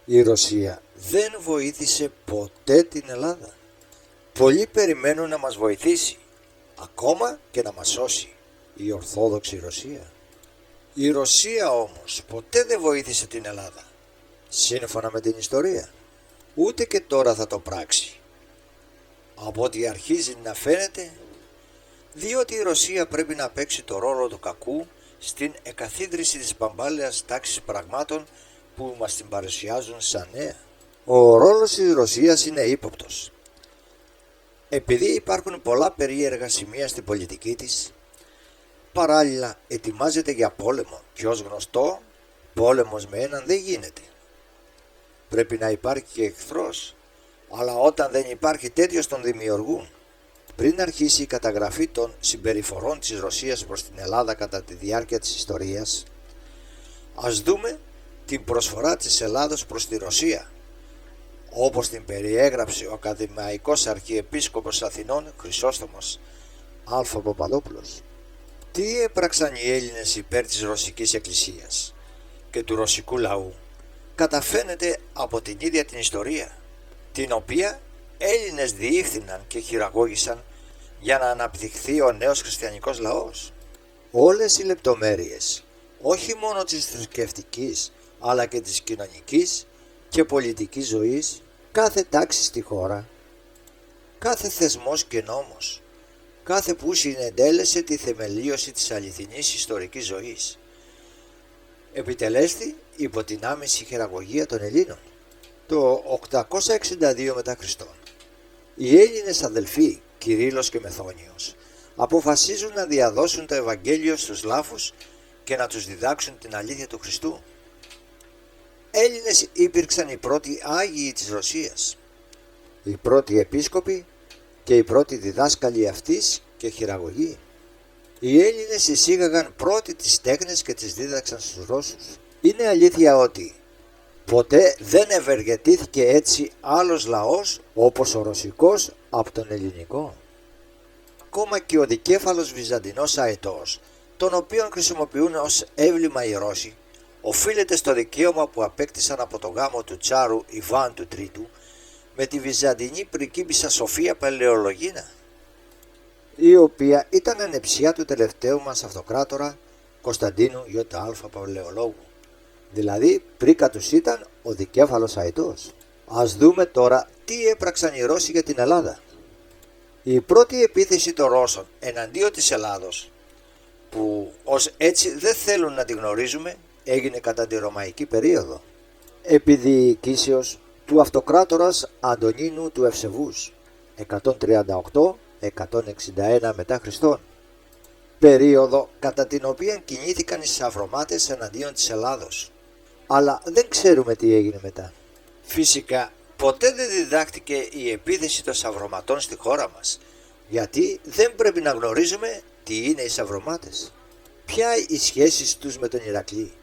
Η Ρωσία δεν βοήθησε ποτέ την Ελλάδα. Πολλοί περιμένουν να μας βοηθήσει, ακόμα και να μας σώσει η Ορθόδοξη Ρωσία. Η Ρωσία όμως ποτέ δεν βοήθησε την Ελλάδα, σύμφωνα με την ιστορία. Ούτε και τώρα θα το πράξει. Από ό,τι αρχίζει να φαίνεται, διότι η Ρωσία πρέπει να παίξει το ρόλο του κακού στην εκαθίδρυση της παμπάλαιας τάξης πραγμάτων που μας την παρουσιάζουν σαν νέα. Ο ρόλος της Ρωσίας είναι ύποπτος. Επειδή υπάρχουν πολλά περίεργα σημεία στην πολιτική της, παράλληλα ετοιμάζεται για πόλεμο και ως γνωστό, πόλεμος με έναν δεν γίνεται. Πρέπει να υπάρχει και εχθρός, αλλά όταν δεν υπάρχει τέτοιος τον δημιουργούν. Πριν αρχίσει η καταγραφή των συμπεριφορών της Ρωσίας προς την Ελλάδα κατά τη διάρκεια της ιστορίας, ας δούμε την προσφορά της Ελλάδος προς τη Ρωσία, όπως την περιέγραψε ο ακαδημαϊκός αρχιεπίσκοπος Αθηνών Χρυσόστομος Α. Παπαδόπουλος. Τι έπραξαν οι Έλληνες υπέρ της Ρωσικής Εκκλησίας και του ρωσικού λαού καταφαίνεται από την ίδια την ιστορία, την οποία Έλληνες διήφθηναν και χειραγώγησαν για να αναπτυχθεί ο νέος χριστιανικός λαός. Όλες οι λεπτομέρειες, όχι μόνο της θρησκευτικής αλλά και της κοινωνικής και πολιτικής ζωής, κάθε τάξη στη χώρα, κάθε θεσμός και νόμος, κάθε που συνεντέλεσε τη θεμελίωση της αληθινής ιστορικής ζωής, επιτελέστη υπό την άμεση χειραγωγία των Ελλήνων. Το 862 μετά Χριστόν, οι Έλληνες αδελφοί Κυρίλλος και Μεθόνιος αποφασίζουν να διαδώσουν το Ευαγγέλιο στους Λάφους και να τους διδάξουν την αλήθεια του Χριστού. Έλληνες υπήρξαν οι πρώτοι Άγιοι της Ρωσίας, οι πρώτοι επίσκοποι και οι πρώτοι διδάσκαλοι αυτής και χειραγωγοί. Οι Έλληνες εισήγαγαν πρώτοι τις τέχνες και τις δίδαξαν στους Ρώσους. Είναι αλήθεια ότι ποτέ δεν ευεργετήθηκε έτσι άλλος λαός όπως ο ρωσικός από τον ελληνικό. Ακόμα και ο δικέφαλος Βυζαντινός αετός, τον οποίον χρησιμοποιούν ως έμβλημα οι Ρώσοι, οφείλεται στο δικαίωμα που απέκτησαν από το γάμο του Τσάρου Ιβάν του Τρίτου με τη Βυζαντινή πριγκίπισσα Σοφία Παλαιολογίνα, η οποία ήταν ανεψιά του τελευταίου μας αυτοκράτορα Κωνσταντίνου Ι.Α. Παλαιολόγου, δηλαδή πρίκα τους ήταν ο δικέφαλος αετός. Ας δούμε τώρα τι έπραξαν οι Ρώσοι για την Ελλάδα. Η πρώτη επίθεση των Ρώσων εναντίον της Ελλάδος, που ως έτσι δεν θέλουν να τη γνωρίζουμε, έγινε κατά τη Ρωμαϊκή περίοδο, επί διοικήσεως του αυτοκράτορας Αντωνίνου του Ευσεβούς 138-161 μετά Χριστόν, περίοδο κατά την οποία κινήθηκαν οι σαυρομάτες εναντίον της Ελλάδος. Αλλά δεν ξέρουμε τι έγινε μετά. Φυσικά ποτέ δεν διδάχτηκε η επίθεση των σαυρωματών στη χώρα μας, γιατί δεν πρέπει να γνωρίζουμε τι είναι οι σαυρομάτες, ποια οι σχέσεις τους με τον Ηρακλή,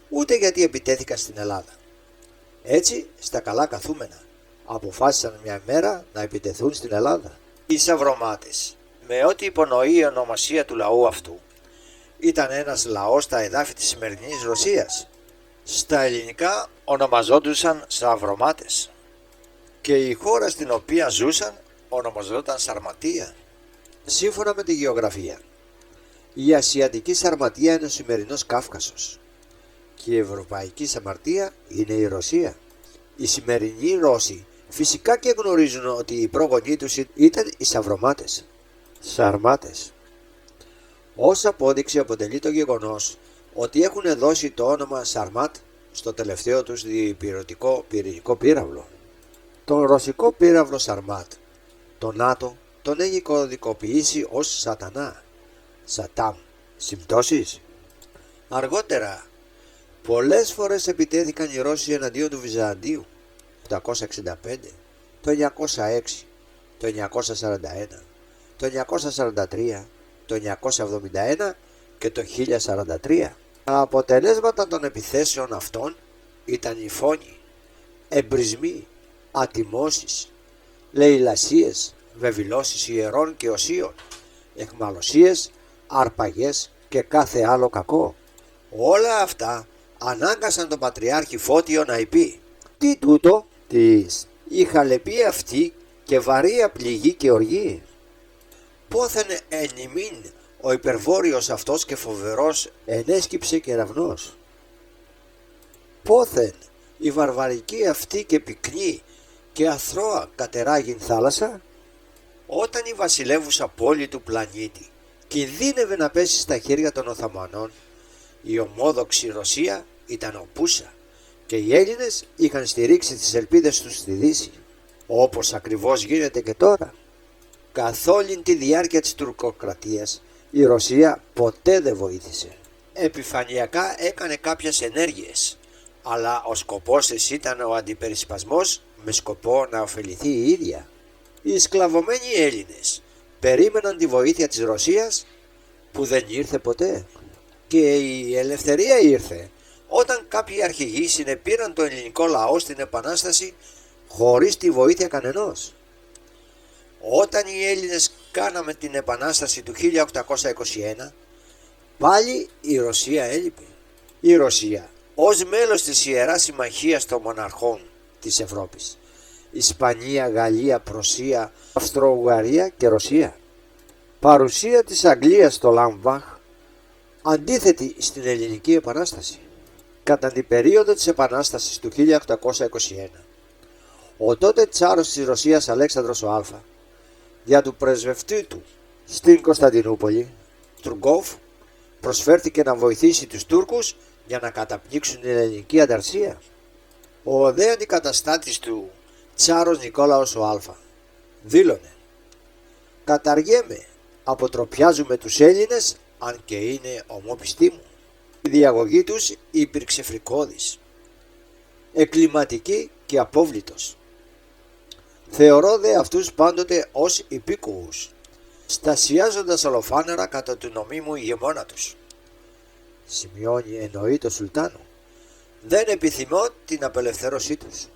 ούτε γιατί επιτέθηκαν στην Ελλάδα. Έτσι, στα καλά καθούμενα, αποφάσισαν μια μέρα να επιτεθούν στην Ελλάδα. Οι σαυρομάτες, με ό,τι υπονοεί η ονομασία του λαού αυτού, ήταν ένας λαός στα εδάφη της σημερινής Ρωσίας. Στα ελληνικά ονομαζόντουσαν Σαυρομάτες και η χώρα στην οποία ζούσαν ονομαζόταν Σαρματία. Σύμφωνα με τη γεωγραφία, η Ασιατική Σαρματία είναι ο σημερινός Κάφκασος και η Ευρωπαϊκή Σαμαρτία είναι η Ρωσία. Οι σημερινοί Ρώσοι φυσικά και γνωρίζουν ότι οι πρόγονοί τους ήταν οι Σαυρομάτες, Σαρμάτες. Ως απόδειξη αποτελεί το γεγονός ότι έχουν δώσει το όνομα Σαρμάτ στο τελευταίο τους διυπηρωτικό πυρηνικό πύραυλο. Τον ρωσικό πύραυλο Σαρμάτ, το ΝΑΤΟ τον έχει κωδικοποιήσει ως Σατανά, Σατάμ, συμπτώσεις. Αργότερα, πολλές φορές επιτέθηκαν οι Ρώσοι εναντίον του Βυζαντίου, το 865, το 906, το 941, το 943, το 971 και το 1043. Τα αποτελέσματα των επιθέσεων αυτών ήταν οι φόνοι, εμπρισμοί, ατιμώσεις, λαιλασίες, βεβηλώσεις ιερών και οσίων, εχμαλωσίες, αρπαγές και κάθε άλλο κακό. Όλα αυτά ανάγκασαν τον Πατριάρχη Φώτιο να υπεί: Τι τούτο της η χαλεπή αυτή και βαρία πληγή και οργή. Πόθεν εν ημίν ο υπερβόρειος αυτός και φοβερός ενέσκυψε κεραυνός. Πόθεν η βαρβαρική αυτή και πυκνή και αθρώα κατεράγην θάλασσα. Όταν η βασιλεύουσα πόλη του πλανήτη κινδύνευε να πέσει στα χέρια των Οθωμανών, η ομόδοξη Ρωσία ήταν οπούσα και οι Έλληνες είχαν στηρίξει τις ελπίδες τους στη Δύση, όπως ακριβώς γίνεται και τώρα. Καθ' όλη τη διάρκεια της τουρκοκρατίας η Ρωσία ποτέ δεν βοήθησε. Επιφανειακά έκανε κάποιες ενέργειες, αλλά ο σκοπός της ήταν ο αντιπερισπασμός με σκοπό να ωφεληθεί η ίδια. Οι σκλαβωμένοι Έλληνες περίμεναν τη βοήθεια της Ρωσίας που δεν ήρθε ποτέ. Και η ελευθερία ήρθε όταν κάποιοι αρχηγοί συνεπήραν το ελληνικό λαό στην Επανάσταση χωρίς τη βοήθεια κανενός. Όταν οι Έλληνες κάναμε την Επανάσταση του 1821, πάλι η Ρωσία έλειπε. Η Ρωσία ως μέλος της Ιεράς Συμμαχίας των Μοναρχών της Ευρώπης, Ισπανία, Γαλλία, Πρωσία, Αυστρο-Ουγγαρία και Ρωσία. Παρουσία της Αγγλίας στο Λάμβαχ αντίθετη στην Ελληνική Επανάσταση. Κατά την περίοδο της Επανάστασης του 1821, ο τότε τσάρος της Ρωσίας Αλέξανδρος ο Α, δια του πρεσβευτή του στην Κωνσταντινούπολη, Τουργκόφ, προσφέρθηκε να βοηθήσει τους Τούρκους για να καταπνίξουν την ελληνική ανταρσία. Ο δε αντικαταστάτης του τσάρος Νικόλαος ο Α δήλωνε: «Καταργέμαι, αποτροπιάζουμε τους Έλληνες αν και είναι ομόπιστοί μου». Η διαγωγή τους υπήρξε φρικώδης, εκκλιματική και απόβλητος. Θεωρώ δε αυτούς πάντοτε ως υπήκουους, στασιάζοντας ολοφάνερα κατά του νομίμου ηγεμόνα τους. Σημειώνει εννοεί το Σουλτάνο. Δεν επιθυμώ την απελευθέρωσή τους.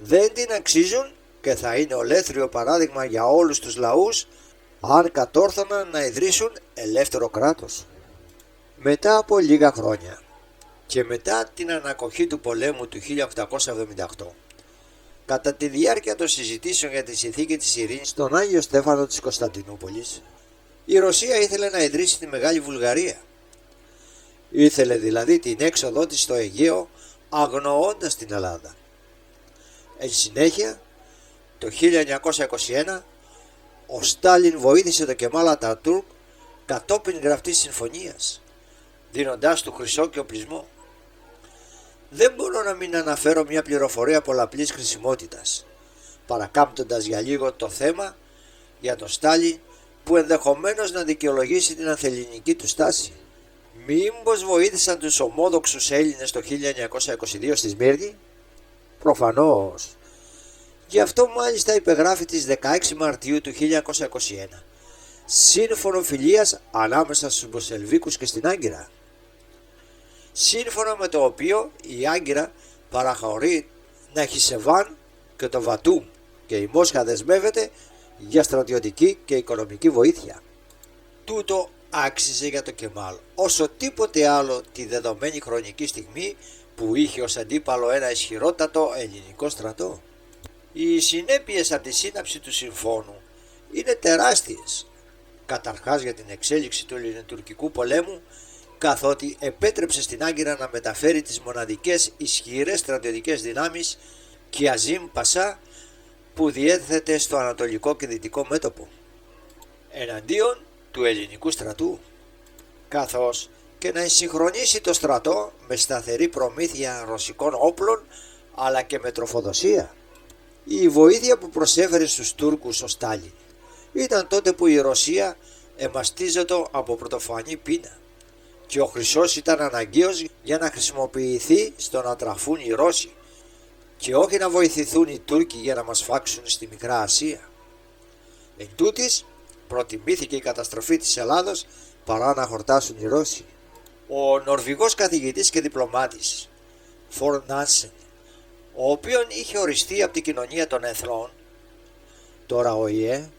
Δεν την αξίζουν και θα είναι ολέθριο παράδειγμα για όλους τους λαούς αν κατόρθωναν να ιδρύσουν ελεύθερο κράτος. Μετά από λίγα χρόνια και μετά την ανακοχή του πολέμου του 1878, κατά τη διάρκεια των συζητήσεων για τη συνθήκη της ειρήνης στον Άγιο Στέφανο της Κωνσταντινούπολης, η Ρωσία ήθελε να ιδρύσει τη Μεγάλη Βουλγαρία. Ήθελε δηλαδή την έξοδό της στο Αιγαίο αγνοώντας την Ελλάδα. Εν συνέχεια, το 1921, ο Στάλιν βοήθησε τον Κεμάλ Ατατούρκ κατόπιν γραπτής συμφωνίας, δίνοντάς του χρυσό και οπλισμό. Δεν μπορώ να μην αναφέρω μια πληροφορία πολλαπλής χρησιμότητας, παρακάμπτοντας για λίγο το θέμα για τον Στάλιν που ενδεχομένως να δικαιολογήσει την ανθελληνική του στάση. Μήπως βοήθησαν τους ομόδοξους Έλληνες το 1922 στη Σμύρνη? Προφανώς. Γι' αυτό μάλιστα υπεγράφει τις 16 Μαρτίου του 1921 σύμφωνο φιλίας ανάμεσα στους Μποσελβίκους και στην Άγκυρα, σύμφωνα με το οποίο η Άγκυρα παραχωρεί Ναχισεβάν και το Βατούμ και η Μόσχα δεσμεύεται για στρατιωτική και οικονομική βοήθεια. Τούτο άξιζε για το Κεμάλ όσο τίποτε άλλο τη δεδομένη χρονική στιγμή που είχε ως αντίπαλο ένα ισχυρότατο ελληνικό στρατό. Οι συνέπειες από τη σύναψη του συμφώνου είναι τεράστιες, καταρχάς για την εξέλιξη του ελληνοτουρκικού πολέμου, καθότι επέτρεψε στην Άγκυρα να μεταφέρει τις μοναδικές ισχυρές στρατιωτικές δυνάμεις Κιαζίμ Πασά που διέθετε στο ανατολικό και δυτικό μέτωπο εναντίον του ελληνικού στρατού, καθώς και να εξυγχρονίσει το στρατό με σταθερή προμήθεια ρωσικών όπλων αλλά και με τροφοδοσία. Η βοήθεια που προσέφερε στους Τούρκους ο Στάλιν ήταν τότε που η Ρωσία εμαστίζεται από πρωτοφανή πείνα και ο χρυσός ήταν αναγκαίος για να χρησιμοποιηθεί στο να τραφούν οι Ρώσοι και όχι να βοηθηθούν οι Τούρκοι για να μας φάξουν στη Μικρά Ασία. Εν τούτης, προτιμήθηκε η καταστροφή της Ελλάδος παρά να χορτάσουν οι Ρώσοι. Ο Νορβηγός καθηγητής και διπλωμάτης Φορ Νάνσεν, ο οποίον είχε οριστεί από την Κοινωνία των Εθνών, τώρα ΟΗΕ,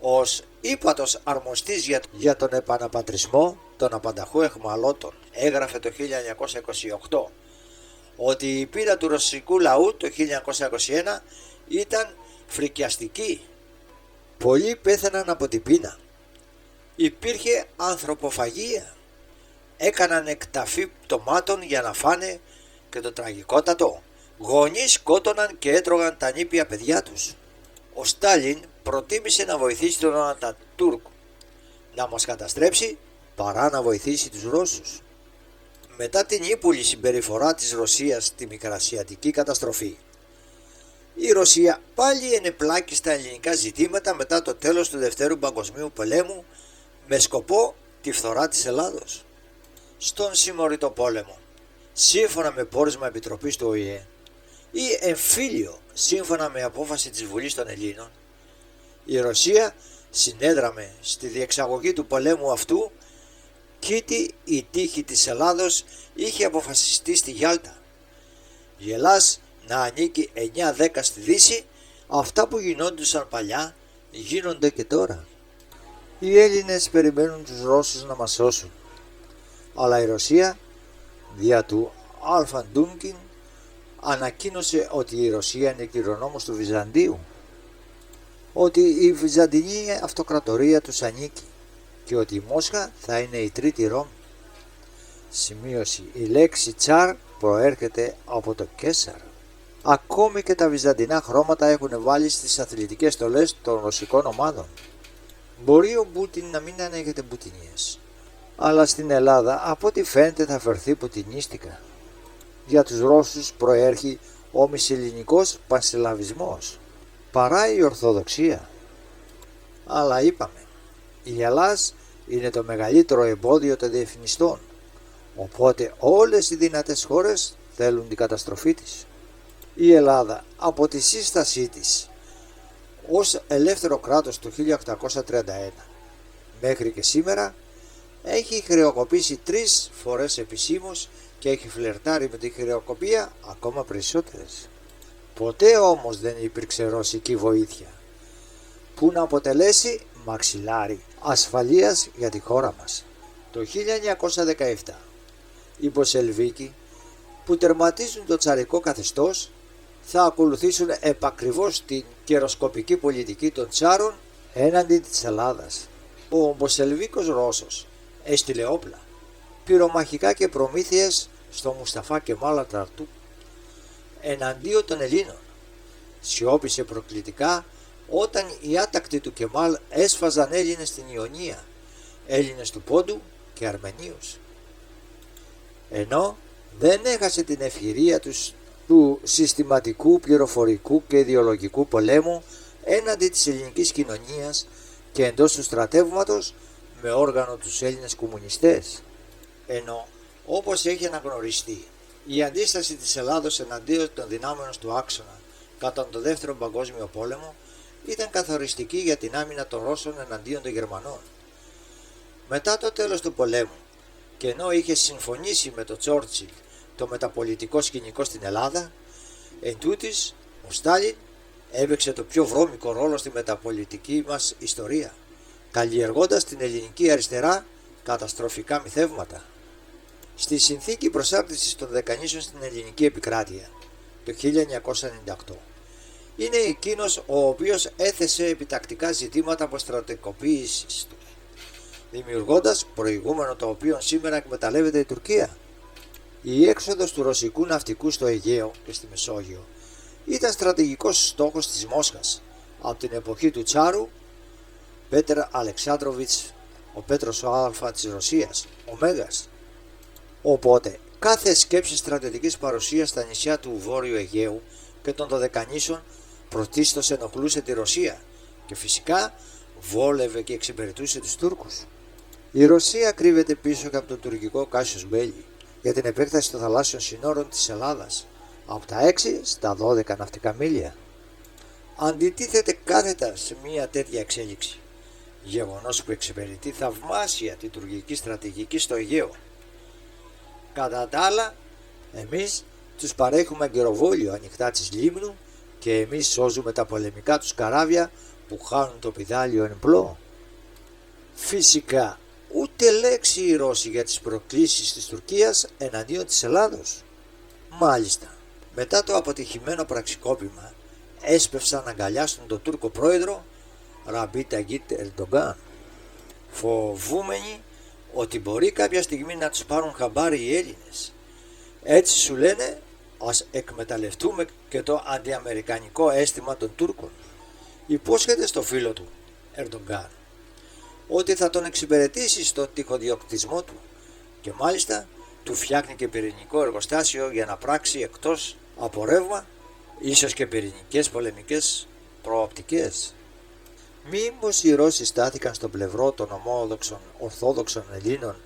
ως ύπατος αρμοστής για τον επαναπατρισμό των απανταχού εχμαλώτων, έγραφε το 1928 ότι η πείρα του ρωσικού λαού το 1921 ήταν φρικιαστική. Πολλοί πέθαναν από την πείνα. Υπήρχε ανθρωποφαγία. Έκαναν εκταφή πτωμάτων για να φάνε, και το τραγικότατο, γονείς σκότωναν και έτρωγαν τα νήπια παιδιά τους. Ο Στάλιν προτίμησε να βοηθήσει τον Ατατούρκ να μας καταστρέψει παρά να βοηθήσει τους Ρώσους. Μετά την ύπουλη συμπεριφορά της Ρωσίας στη μικρασιατική καταστροφή, η Ρωσία πάλι ενεπλάκη στα ελληνικά ζητήματα μετά το τέλος του Δευτέρου Παγκοσμίου Πολέμου με σκοπό τη φθορά της Ελλάδος. Στον συμμορητό πόλεμο, σύμφωνα με πόρισμα επιτροπής του ΟΗΕ ή εμφύλιο σύμφωνα με απόφαση της Βουλής των Ελλήνων, η Ρωσία συνέδραμε στη διεξαγωγή του πολέμου αυτού, κήτη η τύχη της Ελλάδος είχε αποφασιστεί στη Γιάλτα. Η Ελλάς να ανήκει 9-10 στη Δύση, αυτά που γινόντουσαν παλιά γίνονται και τώρα. Οι Έλληνες περιμένουν τους Ρώσους να μας σώσουν, αλλά η Ρωσία δια του Αλφα Ντούνκιν ανακοίνωσε ότι η Ρωσία είναι κληρονόμος του Βυζαντίου, ότι η Βυζαντινή αυτοκρατορία τους ανήκει και ότι η Μόσχα θα είναι η τρίτη Ρώμη. Σημείωση: η λέξη τσάρ προέρχεται από το Κέσαρ. Ακόμη και τα βυζαντινά χρώματα έχουν βάλει στις αθλητικές στολές των ρωσικών ομάδων. Μπορεί ο Πούτιν να μην ανέχεται πουτινίες, αλλά στην Ελλάδα από ό,τι φαίνεται θα φερθεί πουτινίστικα. Για τους Ρώσους προέρχει ο μισελληνικός πανσλαβισμός παρά η Ορθοδοξία. Αλλά είπαμε, η Ελλάς είναι το μεγαλύτερο εμπόδιο των διευθυνιστών, οπότε όλες οι δυνατές χώρες θέλουν την καταστροφή της. Η Ελλάδα από τη σύστασή της ως ελεύθερο κράτος το 1831 μέχρι και σήμερα έχει χρεοκοπήσει 3 φορές επισήμως και έχει φλερτάρει με τη χρεοκοπία ακόμα περισσότερες. Ποτέ όμως δεν υπήρξε ρωσική βοήθεια που να αποτελέσει μαξιλάρι ασφαλείας για τη χώρα μας. Το 1917 οι Μπολσεβίκοι που τερματίζουν το τσαρικό καθεστώς θα ακολουθήσουν επακριβώς την καιροσκοπική πολιτική των τσάρων έναντι της Ελλάδας. Ο Μπολσεβίκος Ρώσος έστειλε όπλα, πυρομαχικά και προμήθειες στο Μουσταφά Κεμάλ Ατατούρκ εναντίον των Ελλήνων. Σιώπησε προκλητικά όταν οι άτακτοι του Κεμάλ έσφαζαν Έλληνες στην Ιωνία, Έλληνες του Πόντου και Αρμενίους. Ενώ δεν έχασε την ευκαιρία του συστηματικού, πληροφορικού και ιδεολογικού πολέμου έναντι της ελληνικής κοινωνίας και εντός του στρατεύματος με όργανο τους Έλληνες κομμουνιστές. Ενώ όπως έχει αναγνωριστεί, η αντίσταση της Ελλάδος εναντίον των δυνάμεων του άξονα κατά τον Δεύτερο Παγκόσμιο Πόλεμο ήταν καθοριστική για την άμυνα των Ρώσων εναντίον των Γερμανών. Μετά το τέλος του πολέμου, και ενώ είχε συμφωνήσει με τον Τσόρτσιλ το μεταπολιτικό σκηνικό στην Ελλάδα, εντούτοις ο Στάλιν έπαιξε το πιο βρώμικο ρόλο στη μεταπολιτική μας ιστορία, καλλιεργώντας την ελληνική αριστερά καταστροφικά μυθεύματα. Στη συνθήκη προσάρτησης των Δεκανήσων στην ελληνική επικράτεια το 1998 είναι εκείνος ο οποίος έθεσε επιτακτικά ζητήματα αποστρατικοποίησης του, δημιουργώντας προηγούμενο το οποίο σήμερα εκμεταλλεύεται η Τουρκία. Η έξοδος του ρωσικού ναυτικού στο Αιγαίο και στη Μεσόγειο ήταν στρατηγικός στόχος της Μόσχας από την εποχή του Τσάρου Πέτρ Αλεξάνδροβιτς, ο Πέτρος ο Α της Ρωσίας, ο Μέγας. Οπότε κάθε σκέψη στρατιωτικής παρουσίας στα νησιά του Βόρειου Αιγαίου και των Δωδεκανήσων πρωτίστως ενοχλούσε τη Ρωσία και φυσικά βόλευε και εξυπηρετούσε τους Τούρκους. Η Ρωσία κρύβεται πίσω από το τουρκικό Κάσιος Μπέλι για την επέκταση των θαλάσσιων συνόρων της Ελλάδας από τα 6 στα 12 ναυτικά μίλια. Αντιτίθεται κάθετα σε μια τέτοια εξέλιξη, γεγονός που εξυπηρετεί θαυμάσια την τουρκική στρατηγική στο Αιγαίο. Κατά τα άλλα, εμείς τους παρέχουμε αγκυροβόλιο ανοιχτά της Λίμνου και εμείς σώζουμε τα πολεμικά τους καράβια που χάνουν το πηδάλιο εν πλώ. Φυσικά, ούτε λέξη οι Ρώσοι για τις προκλήσεις της Τουρκίας εναντίον της Ελλάδος. Μάλιστα, μετά το αποτυχημένο πραξικόπημα έσπευσαν να αγκαλιάσουν τον Τούρκο πρόεδρο Ραμπί Ταγίτ Ερντογκάν, φοβούμενοι ότι μπορεί κάποια στιγμή να τους πάρουν χαμπάρι οι Έλληνες. Έτσι σου λένε, ας εκμεταλλευτούμε και το αντιαμερικανικό αίσθημα των Τούρκων. Υπόσχεται στο φίλο του Ερντογκάν ότι θα τον εξυπηρετήσει στον τυχοδιοκτισμό του και μάλιστα του φτιάχνει και πυρηνικό εργοστάσιο για να πράξει εκτός από ρεύμα, ίσως και πυρηνικές πολεμικές προοπτικές. Μήπως οι Ρώσοι στάθηκαν στο πλευρό των ομόδοξων Ορθόδοξων Ελλήνων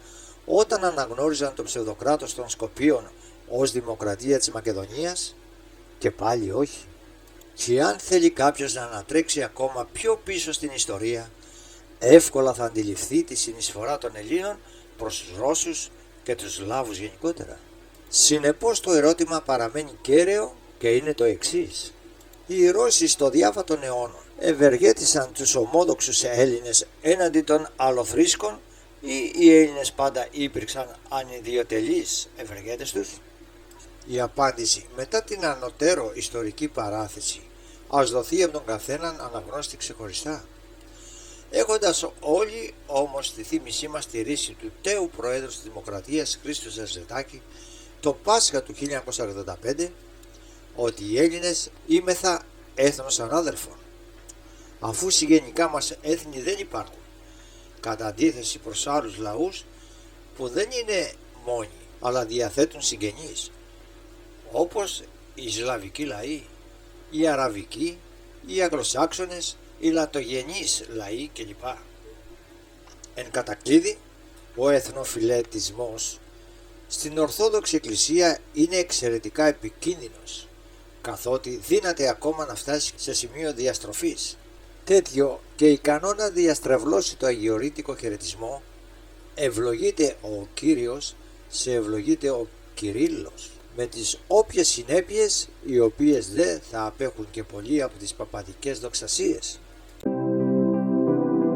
όταν αναγνώριζαν το ψευδοκράτος των Σκοπίων ως δημοκρατία της Μακεδονίας? Και πάλι όχι. Και αν θέλει κάποιος να ανατρέξει ακόμα πιο πίσω στην ιστορία, εύκολα θα αντιληφθεί τη συνεισφορά των Ελλήνων προς τους Ρώσους και τους Σλάβους γενικότερα. Συνεπώς το ερώτημα παραμένει κέραιο και είναι το εξής. Οι Ρώσοι στο διάβα των αιώνων ευεργέτησαν τους ομόδοξους Έλληνες έναντι των αλλοθρήσκων ή οι Έλληνες πάντα υπήρξαν ανιδιοτελείς ευεργέτες τους? Η απάντηση μετά την ανωτέρω ιστορική παράθεση ας δοθεί από τον καθέναν αναγνώστη ξεχωριστά. Έχοντας όλοι όμως τη θύμησή μας τη ρίση του τέου Προέδρου της Δημοκρατίας Χρήστου Ζερζετάκη το Πάσχα του 1985 ότι οι Έλληνες είμεθα έθνος ανάδελφων, αφού συγγενικά μας έθνη δεν υπάρχουν, κατά αντίθεση προς άλλους λαούς που δεν είναι μόνοι αλλά διαθέτουν συγγενείς, όπως οι Σλαβικοί λαοί, οι Αραβικοί, οι Αγγλοσάξονες, οι Λατογενείς λαοί κλπ. Εν κατακλείδη, ο εθνοφιλετισμός στην Ορθόδοξη Εκκλησία είναι εξαιρετικά επικίνδυνος, καθότι δύναται ακόμα να φτάσει σε σημείο διαστροφής. Τέτοιο και ικανό να διαστρεβλώσει το αγιορείτικο χαιρετισμό, ευλογείται ο Κύριος, σε ευλογείται ο Κυρίλλος, με τις όποιες συνέπειες οι οποίες δεν θα απέχουν και πολύ από τις παπαδικές δοξασίες.